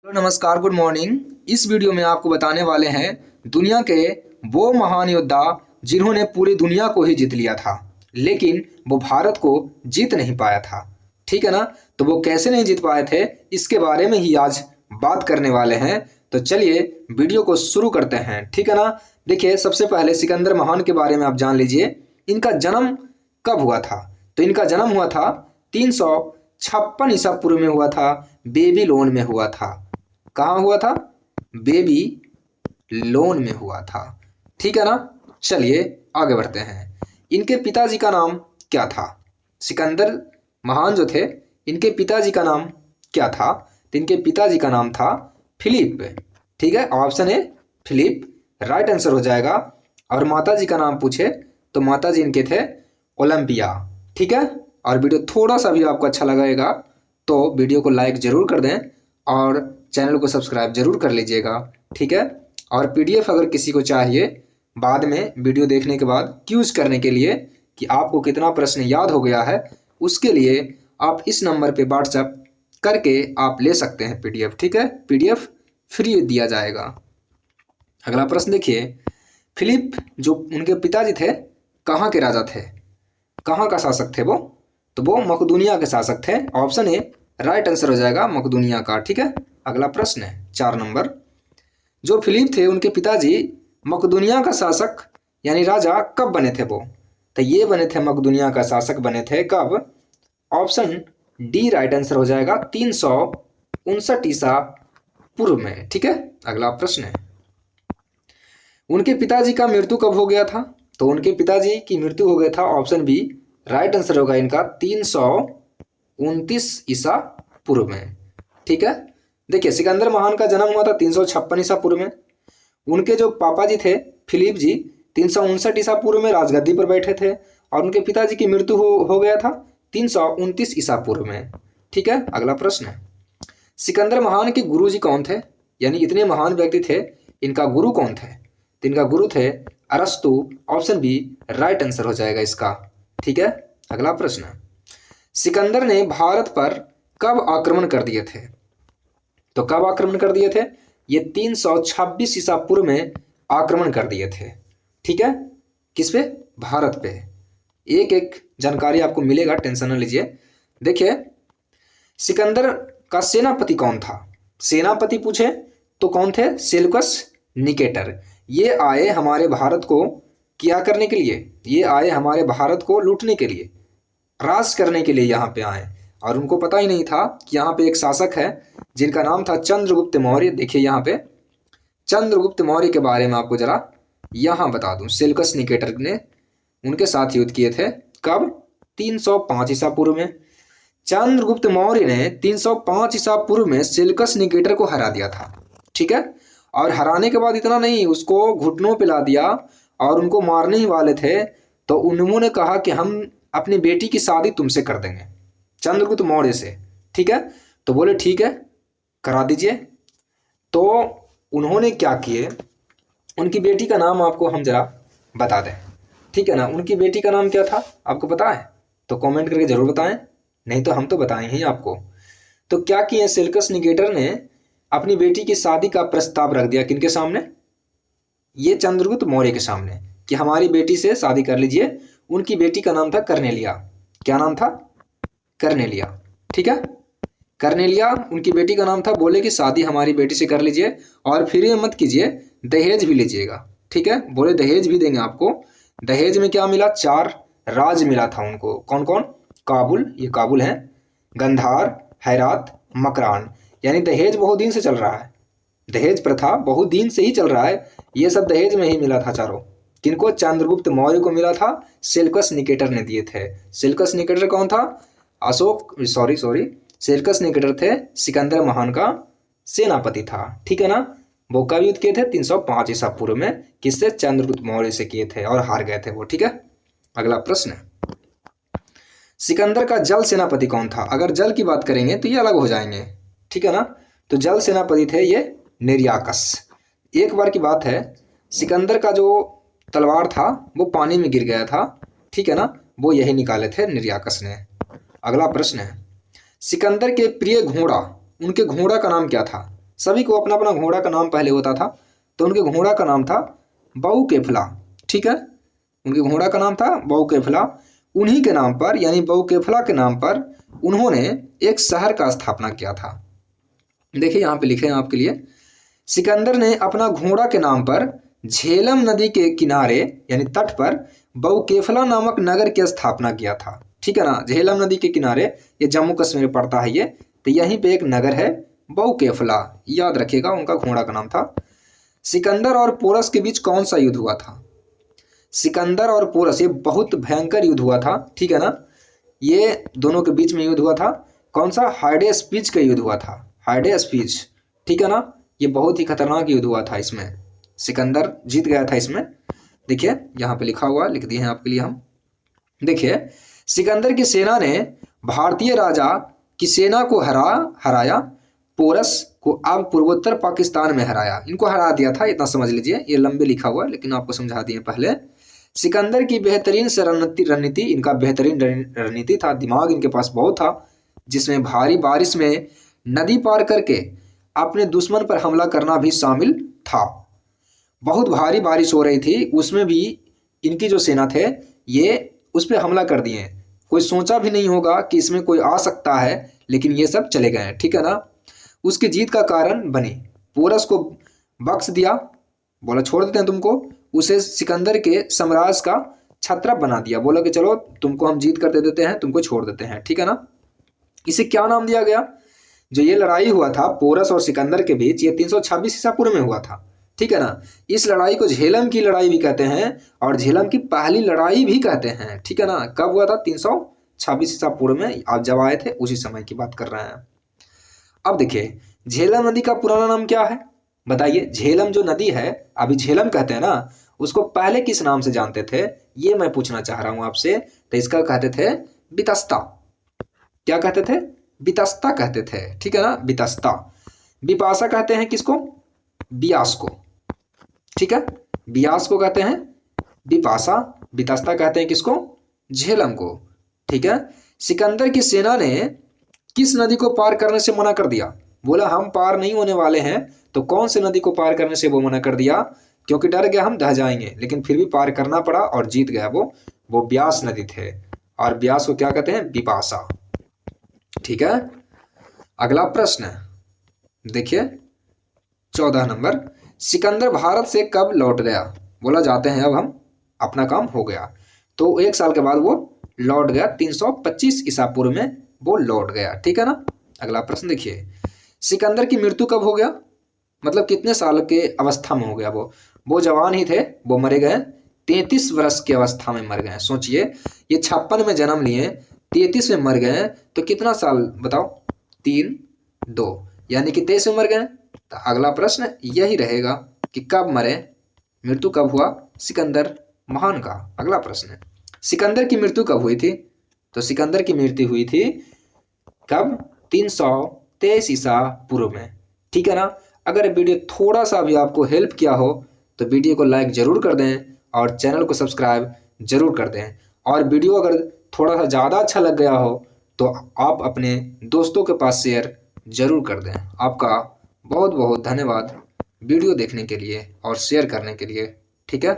Hello नमस्कार, good morning. इस video में आपको बताने वाले हैं दुनिया के वो महान योद्धा जिन्होंने पूरी दुनिया को ही जीत लिया था, लेकिन वो भारत को जीत नहीं पाया था। ठीक है ना। तो वो कैसे नहीं जीत पाए थे, इसके बारे में ही आज बात करने वाले हैं। तो चलिए वीडियो को शुरू करते हैं। ठीक है ना। देखिए, सबसे पहले सिकंदर महान के बारे में आप जान लीजिए। इनका जन्म कब हुआ था? तो इनका जन्म हुआ था 356 ईसा पूर्व में हुआ था, बेबीलोन में हुआ था। कहाँ हुआ था? बेबी लोन में हुआ था। ठीक है ना। चलिए आगे बढ़ते हैं। इनके पिताजी का नाम क्या था? सिकंदर महान जो थे, इनके पिताजी का नाम क्या था? तो इनके पिताजी का नाम था फिलिप। ठीक है, option A Philip right answer हो जाएगा। और माताजी का नाम पूछे तो माताजी इनके थे ओलंपिया। ठीक है। और वीडियो थोड़ा सा भी आपको अच्छा लगेगा तो वीडियो को लाइक जरूर कर दें और चैनल को सब्सक्राइब जरूर कर लीजिएगा। ठीक है। और पीडीएफ अगर किसी को चाहिए बाद में वीडियो देखने के बाद क्यूज करने के लिए कि आपको कितना प्रश्न याद हो गया है, उसके लिए आप इस नंबर पे व्हाट्सएप करके आप ले सकते हैं पीडीएफ। ठीक है, पीडीएफ फ्री दिया जाएगा। अगला प्रश्न देखिए, फिलिप जो उनके पिताजी थे, कहाँ के राजा थे? कहाँ का शासक थे वो? तो वो मकदूनिया के शासक थे। ऑप्शन ए राइट आंसर हो जाएगा, मकदूनिया का। ठीक है। अगला प्रश्न है 4 नंबर। जो फिलिप थे उनके पिताजी मकदूनिया का शासक यानी राजा कब बने थे वो? तो ये बने थे, मकदूनिया का शासक बने थे कब? ऑप्शन डी राइट आंसर हो जाएगा, 359 ईसा पूर्व में। ठीक है। अगला प्रश्न है, उनके पिताजी का मृत्यु कब हो गया था? तो उनके पिताजी की मृत्यु हो गया था, ऑप्शन बी राइट आंसर होगा इनका, 329 ईसा पूर्व में। ठीक है। देखिए, सिकंदर महान का जन्म हुआ था 356 ईसा पूर्व में। उनके जो पापा जी थे फिलिप जी, 359 ईसा पूर्व में राजगद्दी पर बैठे थे। और उनके पिताजी की मृत्यु हो गया था 329 ईसा पूर्व में। ठीक है। अगला प्रश्न है, सिकंदर महान के गुरु जी कौन थे? यानी इतने महान व्यक्ति थे, इनका गुरु कौन थे? तो इनका गुरु थे अरस्तु। ऑप्शन बी राइट आंसर हो जाएगा इसका। ठीक है। अगला प्रश्न, सिकंदर ने भारत पर कब आक्रमण कर दिए थे? तो कब आक्रमण कर दिए थे? ये 326 ईसा पूर्व में आक्रमण कर दिए थे। ठीक है। किस पे? भारत पे। एक एक जानकारी आपको मिलेगा, टेंशन न लीजिए। देखिए, सिकंदर का सेनापति कौन था? सेनापति पूछे तो कौन थे? Seleucus Nicator. ये आए हमारे भारत को क्या करने के लिए? ये आए हमारे भारत को लूटने के लिए, राज करने के लिए यहाँ पे आए। और उनको पता ही नहीं था कि यहाँ पे एक शासक है जिनका नाम था चंद्रगुप्त मौर्य। देखिए यहाँ पे चंद्रगुप्त मौर्य के बारे में आपको जरा यहाँ बता दूं। सेल्यूकस निकेटर ने उनके साथ युद्ध किए थे कब? 305 ईसा पूर्व में। चंद्रगुप्त मौर्य ने 305 ईसा पूर्व में सेल्यूकस निकेटर को हरा दिया था। ठीक है। और हराने के बाद इतना नहीं, उसको घुटनों पे ला दिया और उनको मारने ही वाले थे। तो उन्होंने कहा कि हम अपनी बेटी की शादी तुमसे कर देंगे, चंद्रगुप्त मौर्य से। ठीक है। तो बोले ठीक है, करा दीजिए। तो उन्होंने क्या किए, उनकी बेटी का नाम आपको हम जरा बता दें। ठीक है ना। उनकी बेटी का नाम क्या था आपको पता है? तो कमेंट करके जरूर बताएं, नहीं तो हम तो बताएं ही आपको। तो क्या किए, सेल्यूकस निकेटर ने अपनी बेटी की शादी का प्रस्ताव रख दिया। किनके सामने? ये चंद्रगुप्त मौर्य के सामने, कि हमारी बेटी से शादी कर लीजिए। उनकी बेटी का नाम था कर्नेलिया। क्या नाम था? कर्नेलिया। ठीक है। कर्नेलिया उनकी बेटी का नाम था। बोले कि शादी हमारी बेटी से कर लीजिए और फिर ये मत कीजिए, दहेज भी लीजिएगा। ठीक है। बोले दहेज भी देंगे आपको। दहेज में क्या मिला? 4 राज मिला था उनको। कौन कौन? काबुल, ये काबुल है, गंधार, हैरात, मकरान। यानी दहेज बहुत दिन से चल रहा है, दहेज प्रथा बहुत दिन से ही चल रहा है। ये सब दहेज में ही मिला था चारों। किनको? चंद्रगुप्त मौर्य को मिला था, सेल्यूकस निकेटर ने दिए थे। सेल्यूकस निकेटर कौन था? सॉरी सेल्यूकस निकेटर थे सिकंदर महान का सेनापति था। ठीक है ना। वो कब युद्ध किए थे? 305 ईसा पूर्व में। किससे? चंद्रगुप्त मौर्य से किए थे और हार गए थे वो। ठीक है। अगला प्रश्न, सिकंदर का जल सेनापति कौन था? अगर जल की बात करेंगे तो ये अलग हो जाएंगे। ठीक है ना। तो जल सेनापति थे ये निर्याकस। एक बार की बात है, सिकंदर का जो तलवार था वो पानी में गिर गया था। ठीक है ना। वो यही निकाले थे निर्याकस ने। अगला प्रश्न है, सिकंदर के प्रिय घोड़ा, उनके घोड़ा का नाम क्या था? सभी को अपना अपना घोड़ा का नाम पहले होता था। तो उनके घोड़ा का नाम था बहुकेफला, ठीक है, उनके घोड़ा का नाम था बहुकेफला। उन्हीं के नाम पर यानी बहुकेफला के नाम पर उन्होंने एक शहर का स्थापना किया था। देखिए यहाँ पे लिखे हैं आपके लिए, सिकंदर ने अपना घोड़ा के नाम पर झेलम नदी के किनारे यानी तट पर बहुकेफला नामक नगर की स्थापना किया था, ठीक है ना। झेलम नदी के किनारे, ये जम्मू कश्मीर में पड़ता है ये, तो यहीं पे एक नगर है बहुकेफला, याद रखिएगा, उनका घोड़ा का नाम था। सिकंदर और पोरस के बीच कौन सा युद्ध हुआ था? सिकंदर और पोरस, ये बहुत भयंकर युद्ध हुआ था, ठीक है ना। ये दोनों के बीच में युद्ध हुआ था। कौन सा? हाइडेस्पीच का युद्ध हुआ था, हाइडेस्पीच, ठीक है ना। ये बहुत ही खतरनाक युद्ध हुआ था, इसमें सिकंदर जीत गया था इसमें। देखिए यहाँ पे लिखा हुआ, लिख दिए हैं आपके लिए हम। देखिए, सिकंदर की सेना ने भारतीय राजा की सेना को हराया, पोरस को अब पूर्वोत्तर पाकिस्तान में हराया, इनको हरा दिया था, इतना समझ लीजिए। ये लंबे लिखा हुआ है लेकिन आपको समझा दिए पहले। सिकंदर की बेहतरीन रणनीति, इनका बेहतरीन रणनीति था, दिमाग इनके पास बहुत था, जिसमें भारी बारिश में नदी पार करके अपने दुश्मन पर हमला करना भी शामिल था। बहुत भारी बारिश हो रही थी, उसमें भी इनकी जो सेना थे ये उस पर हमला कर दिए। कोई सोचा भी नहीं होगा कि इसमें कोई आ सकता है, लेकिन ये सब चले गए, ठीक है ना। उसकी जीत का कारण बनी, पोरस को बख्श दिया, बोला छोड़ देते हैं तुमको। उसे सिकंदर के साम्राज्य का छत्रप बना दिया, बोला कि चलो तुमको हम जीत कर दे देते हैं, तुमको छोड़ देते हैं, ठीक है ना। इसे क्या नाम दिया गया? जो ये लड़ाई हुआ था पोरस और सिकंदर के बीच, ये 326 ईसा पूर्व में हुआ था, ठीक है ना। इस लड़ाई को झेलम की लड़ाई भी कहते हैं और झेलम की पहली लड़ाई भी कहते हैं, ठीक है ना। कब हुआ था? 326 ईसा पूर्व में, आप जब आए थे उसी समय की बात कर रहे हैं। अब देखिए, झेलम नदी का पुराना नाम क्या है बताइए? झेलम जो नदी है, अभी झेलम कहते हैं ना, उसको पहले किस नाम से जानते थे, ये मैं पूछना चाह रहा हूं आपसे। तो इसका कहते थे बितस्ता। क्या कहते थे? बितस्ता कहते थे, ठीक है ना, बितस्ता। बिपाशा कहते हैं किसको? बियास को, ठीक है, बियास को कहते हैं बिपाशा। बितस्ता कहते हैं किसको? झेलम को, ठीक है। सिकंदर की सेना ने किस नदी को पार करने से मना कर दिया? बोला हम पार नहीं होने वाले हैं। तो कौन सी नदी को पार करने से वो मना कर दिया? क्योंकि डर गया हम ढह जाएंगे, लेकिन फिर भी पार करना पड़ा और जीत गया वो ब्यास नदी थे। और ब्यास को क्या कहते हैं? बिपाशा, ठीक है। अगला प्रश्न देखिए 14 नंबर, सिकंदर भारत से कब लौट गया? बोला जाते हैं अब हम, अपना काम हो गया। तो 1 साल के बाद वो लौट गया, 325 ईसा पूर्व में वो लौट गया, ठीक है ना। अगला प्रश्न देखिए, सिकंदर की मृत्यु कब हो गया? मतलब कितने साल के अवस्था में हो गया? वो जवान ही थे, वो मरे गए 33 वर्ष की अवस्था में मर गए। सोचिए, ये 56 में जन्म लिए, 33 में मर गए, तो कितना साल बताओ? 3 2 यानी कि 23 में मर गए। तो अगला प्रश्न यही रहेगा कि कब मरे, मृत्यु कब हुआ सिकंदर महान का। अगला प्रश्न, सिकंदर की मृत्यु कब हुई थी? तो सिकंदर की मृत्यु हुई थी कब? 323 ईसा पूर्व में, ठीक है ना। अगर वीडियो थोड़ा सा भी आपको हेल्प किया हो तो वीडियो को लाइक जरूर कर दें और चैनल को सब्सक्राइब जरूर कर दें। और वीडियो अगर थोड़ा सा ज़्यादा अच्छा लग गया हो तो आप अपने दोस्तों के पास शेयर जरूर कर दें। आपका बहुत बहुत धन्यवाद वीडियो देखने के लिए और शेयर करने के लिए, ठीक है।